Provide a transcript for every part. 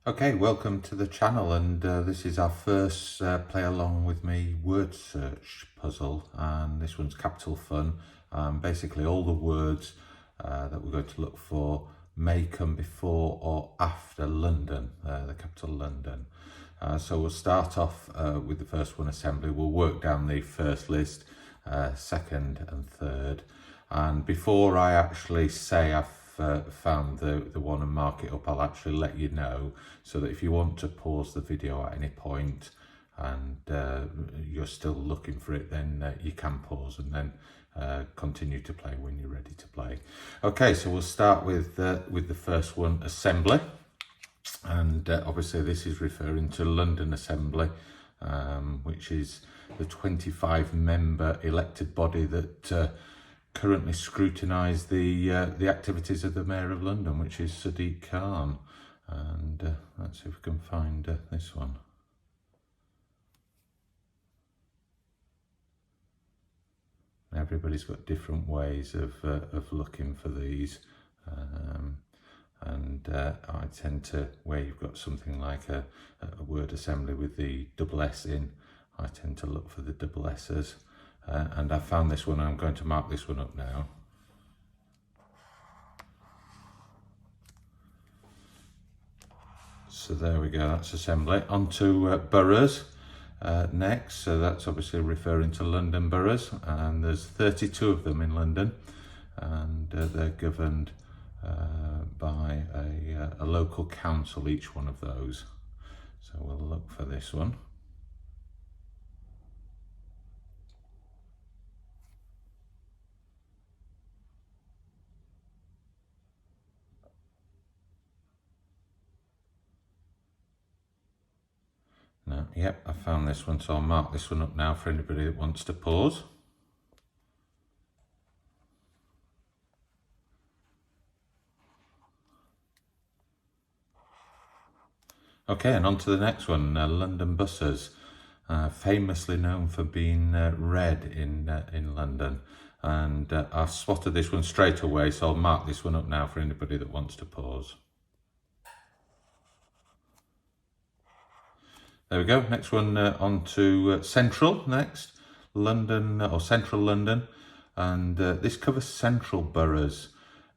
Okay, welcome to the channel, and this is our first play along with me word search puzzle, and this one's capital fun. Basically all the words that we're going to look for may come before or after London, the capital London. So we'll start off with the first one, assembly. We'll work down the first list, second and third, and before I actually say I've found the one and mark it up, I'll actually let you know, so that if you want to pause the video at any point and you're still looking for it, then you can pause and then continue to play when you're ready to play. Okay, so we'll start with the first one, assembly, and obviously this is referring to London Assembly, which is the 25-member elected body that currently scrutinise the activities of the Mayor of London, which is Sadiq Khan. And let's see if we can find this one. Everybody's got different ways of looking for these, and I tend to, where you've got something like a word assembly with the double S in, I tend to look for the double S's. And I found this one. I'm going to mark this one up now. So there we go, that's assembly. On to boroughs next. So that's obviously referring to London boroughs, and there's 32 of them in London, and they're governed by a local council, each one of those. So we'll look for this one. No, yep, I found this one, so I'll mark this one up now for anybody that wants to pause. Okay, and on to the next one, London buses, famously known for being red in London. And I've spotted this one straight away, so I'll mark this one up now for anybody that wants to pause. There we go. Next one, on to Central next. London, or Central London. And this covers central boroughs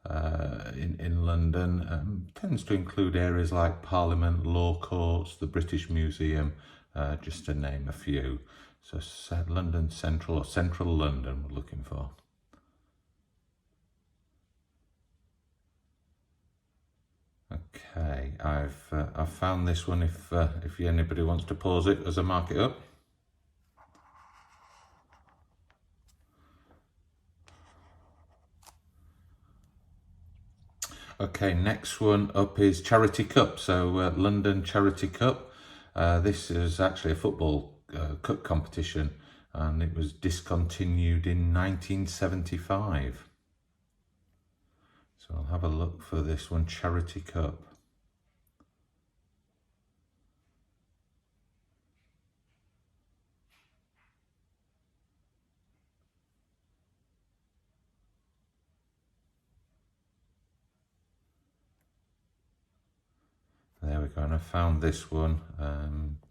in London. Tends to include areas like Parliament, Law Courts, the British Museum, just to name a few. So London Central, or Central London, we're looking for. Okay, I've found this one. If anybody wants to pause it as I mark it up. Okay, next one up is Charity Cup. So London Charity Cup. This is actually a football cup competition, and it was discontinued in 1975. So I'll have a look for this one, Charity Cup. There we go, and I found this one,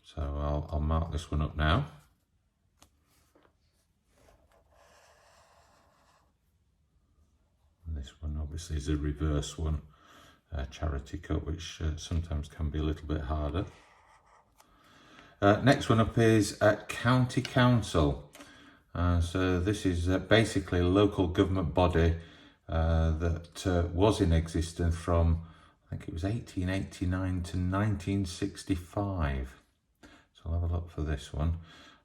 so I'll mark this one up now. And this one obviously is a reverse one, Charity Cup, which sometimes can be a little bit harder. Next one up is County Council. So this is basically a local government body that was in existence from, I think it was 1889 to 1965. So I'll have a look for this one.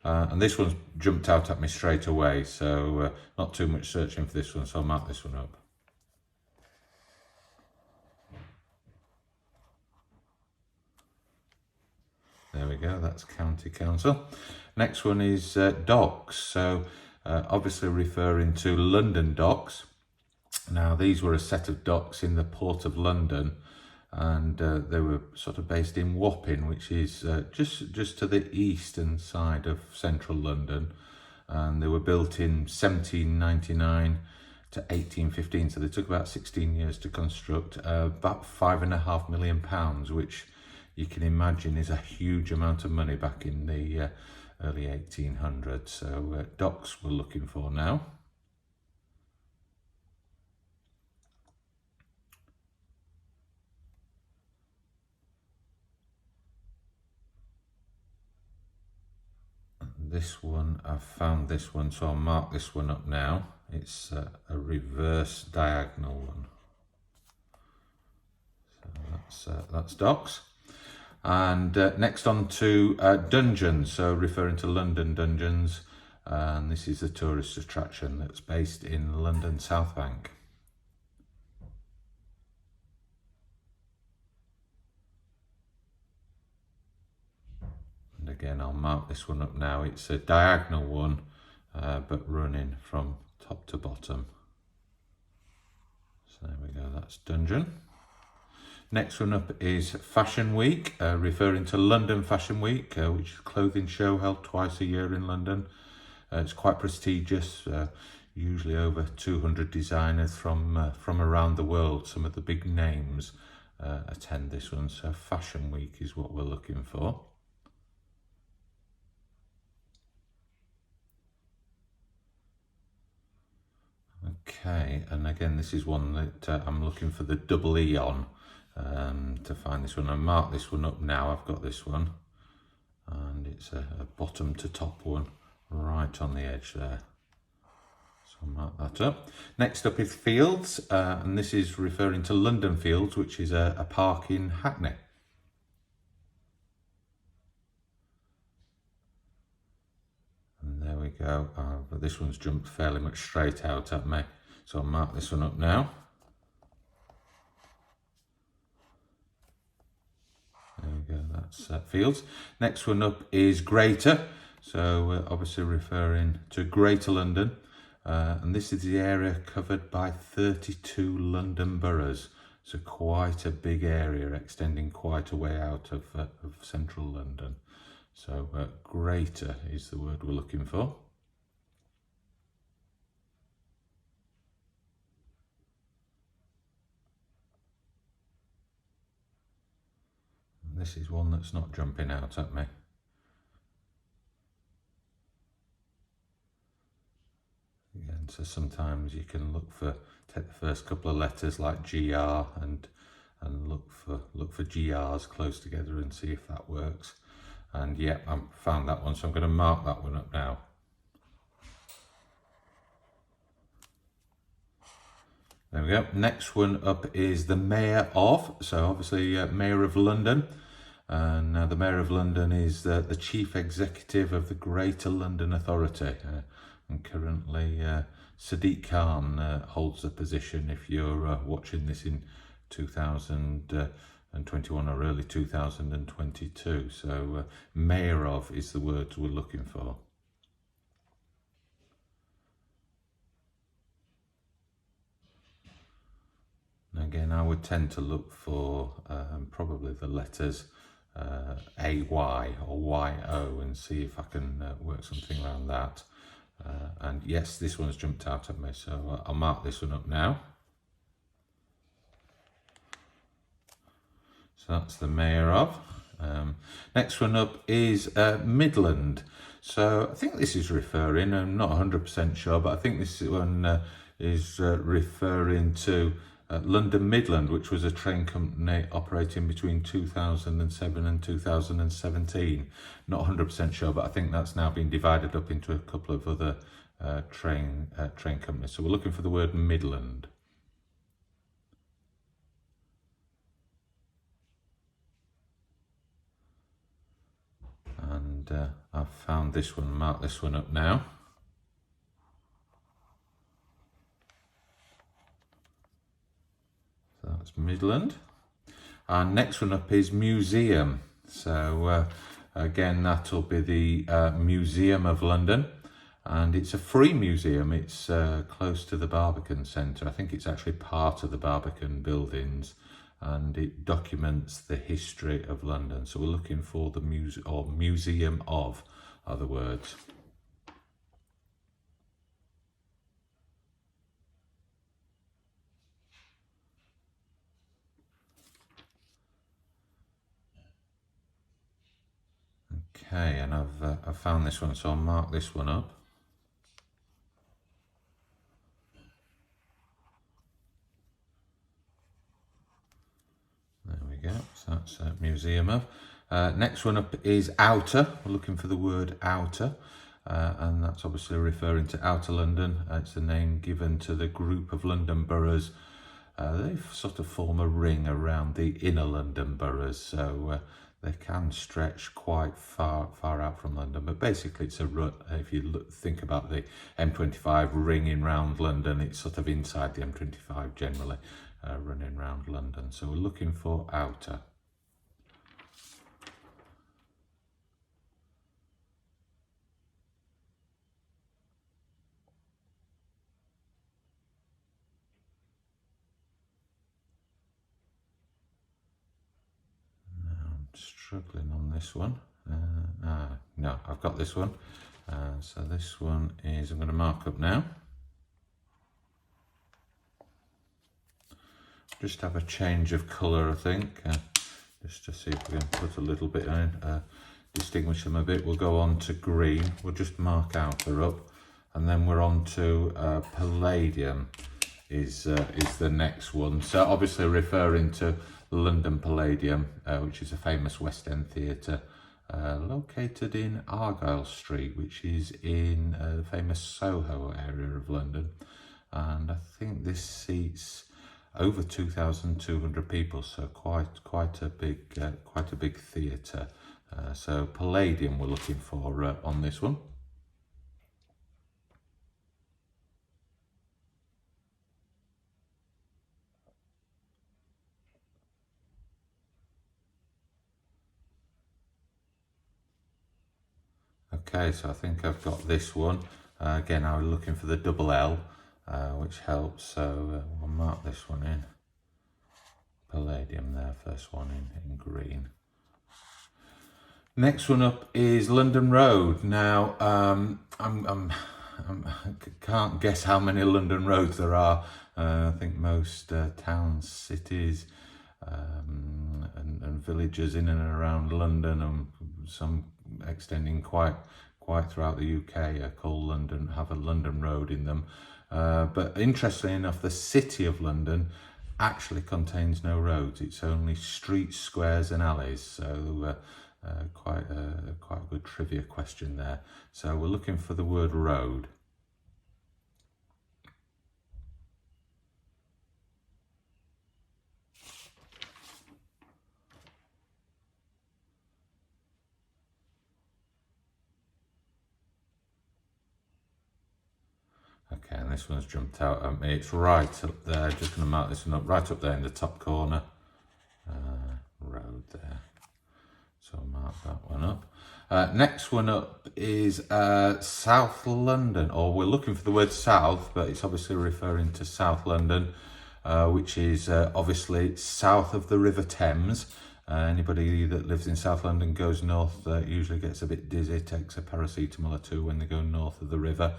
And this one's jumped out at me straight away, so not too much searching for this one, so I'll mark this one up. There we go, that's County Council. Next one is docks. So obviously referring to London docks. Now these were a set of docks in the Port of London, and they were sort of based in Wapping, which is just to the eastern side of central London, and they were built in 1799 to 1815, so they took about 16 years to construct, about £5.5 million, which you can imagine is a huge amount of money back in the early 1800s. So docks we're looking for now. This one, I've found this one, so I'll mark this one up now. It's a reverse diagonal one. So that's docks. And next on to dungeons, so referring to London dungeons. And this is a tourist attraction that's based in London South Bank. And again, I'll mark this one up now. It's a diagonal one, but running from top to bottom. So there we go, that's dungeon. Next one up is Fashion Week, referring to London Fashion Week, which is a clothing show held twice a year in London. It's quite prestigious, usually over 200 designers from around the world. Some of the big names attend this one, so Fashion Week is what we're looking for. Okay, and again, this is one that I'm looking for the double E on to find this one. I mark this one up now. I've got this one, and it's a bottom to top one right on the edge there. So I'll mark that up. Next up is Fields, and this is referring to London Fields, which is a park in Hackney. And there we go, but this one's jumped fairly much straight out at me. So I'll mark this one up now. There we go, that's Fields. Next one up is Greater, so obviously referring to Greater London. And this is the area covered by 32 London boroughs. So quite a big area, extending quite a way out of central London. So greater is the word we're looking for. And this is one that's not jumping out at me. Again, so sometimes you can take the first couple of letters like GR and look for GRs close together and see if that works. And yeah, I found that one, so I'm going to mark that one up now. There we go. Next one up is the Mayor of, so obviously Mayor of London. And the Mayor of London is the Chief Executive of the Greater London Authority. And currently Sadiq Khan holds the position if you're watching this in 2021 or early 2022. So Mayor of is the word we're looking for. And again, I would tend to look for probably the letters AY or YO and see if I can work something around that. And yes, this one's jumped out at me, so I'll mark this one up now. So that's the Mayor of. Next one up is Midland. So I think this is referring, I'm not 100% sure, but I think this one is referring to London Midland, which was a train company operating between 2007 and 2017. Not 100% sure, but I think that's now been divided up into a couple of other train companies. So we're looking for the word Midland. And I've found this one, mark this one up now. So that's Midland. And next one up is Museum. So again, that'll be the Museum of London. And it's a free museum. It's close to the Barbican Centre. I think it's actually part of the Barbican buildings. And it documents the history of London. So we're looking for the Museum of other words. Okay, and I've found this one, so I'll mark this one up. There we go, so that's Museum of. Next one up is outer. We're looking for the word outer, and that's obviously referring to Outer London. It's the name given to the group of London boroughs. They sort of form a ring around the inner London boroughs, so they can stretch quite far out from London. But basically, it's a rut. If you think about the M25 ringing round London, it's sort of inside the M25 generally, running round London. So we're looking for outer. Struggling on this one. No, I've got this one. So this one is, I'm going to mark up now. Just have a change of colour, I think, just to see if we can put a little bit in, distinguish them a bit. We'll go on to green. We'll just mark outer up, and then we're on to palladium is the next one. So obviously referring to London Palladium, which is a famous West End theatre located in Argyle Street, which is in the famous Soho area of London. And I think this seats over 2,200 people, so quite a big theatre. So Palladium we're looking for on this one. Okay, so I think I've got this one. Again, I was looking for the double L, which helps, so we'll mark this one in. Palladium there, first one in green. Next one up is London Road. Now, I can't guess how many London roads there are. I think most towns, cities, and villages in and around London, and some extending quite throughout the UK, are called London, have a London Road in them. But interestingly enough, the City of London actually contains no roads. It's only streets, squares and alleys. So quite a good trivia question there. So we're looking for the word road. Okay, and this one's jumped out at me. It's right up there. Just going to mark this one up, right up there in the top corner. Road there. So I'll mark that one up. Next one up is South London, or we're looking for the word south, but it's obviously referring to South London, which is obviously south of the River Thames. Anybody that lives in South London goes north usually gets a bit dizzy, takes a paracetamol or two when they go north of the river.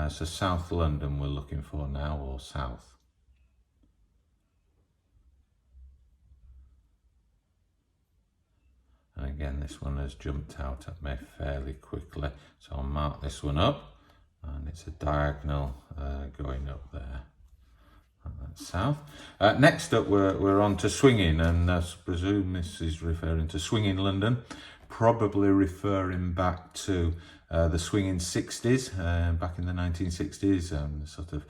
So South London we're looking for now, or south. And again, this one has jumped out at me fairly quickly, so I'll mark this one up, and it's a diagonal going up there. And that's south. Next up, we're on to swinging, and I presume this is referring to swinging London, probably referring back to the swinging 60s, back in the 1960s, sort of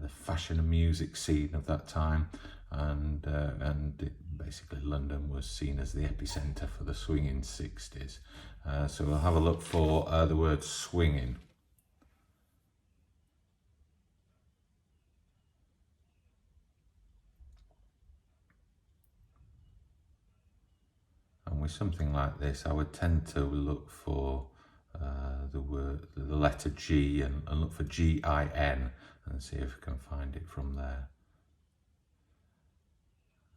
the fashion and music scene of that time, and basically London was seen as the epicenter for the swinging 60s. So we'll have a look for the word swinging. And with something like this, I would tend to look for the letter G and look for G-I-N and see if I can find it from there.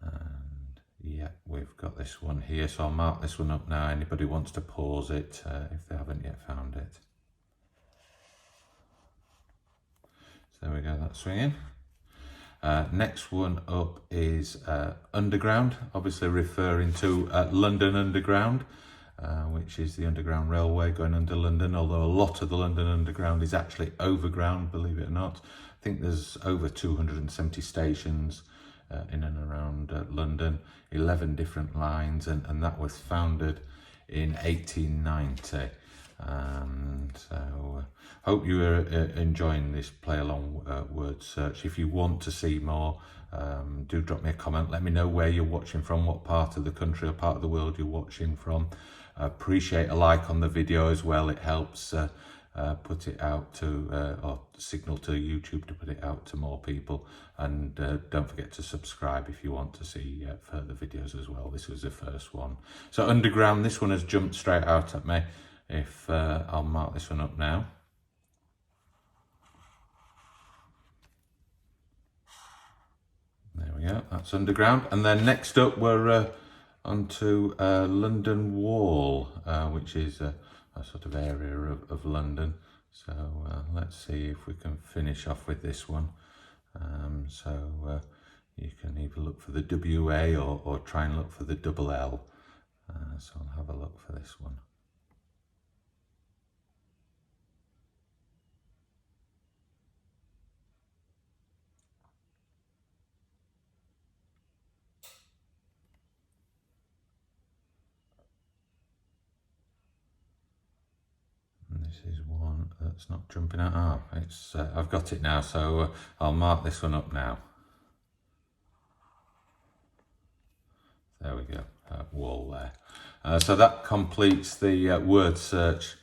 And yeah, we've got this one here, so I'll mark this one up now. Anybody wants to pause it if they haven't yet found it. So there we go, that's swinging. Next one up is Underground, obviously referring to London Underground. which is the Underground Railway going under London, although a lot of the London Underground is actually overground, believe it or not. I think there's over 270 stations in and around London, 11 different lines, and that was founded in 1890. So hope you are enjoying this play along word search. If you want to see more, do drop me a comment. Let me know where you're watching from, what part of the country or part of the world you're watching from. Appreciate a like on the video as well. It helps put it out to or signal to YouTube to put it out to more people. And don't forget to subscribe if you want to see further videos as well. This was the first one. So Underground, this one has jumped straight out at me. If I'll mark this one up now. There we go, that's Underground. And then next up we're onto London Wall, which is a sort of area of London. So let's see if we can finish off with this one. So you can either look for the WA or try and look for the double L. So I'll have a look for this one. This is one that's not jumping out. Oh, it's I've got it now, so I'll mark this one up now. There we go, wall there. So that completes the word search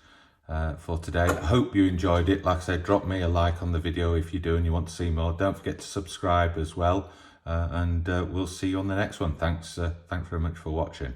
for today. I hope you enjoyed it. Like I said, drop me a like on the video if you do and you want to see more. Don't forget to subscribe as well, and we'll see you on the next one. Thanks very much for watching.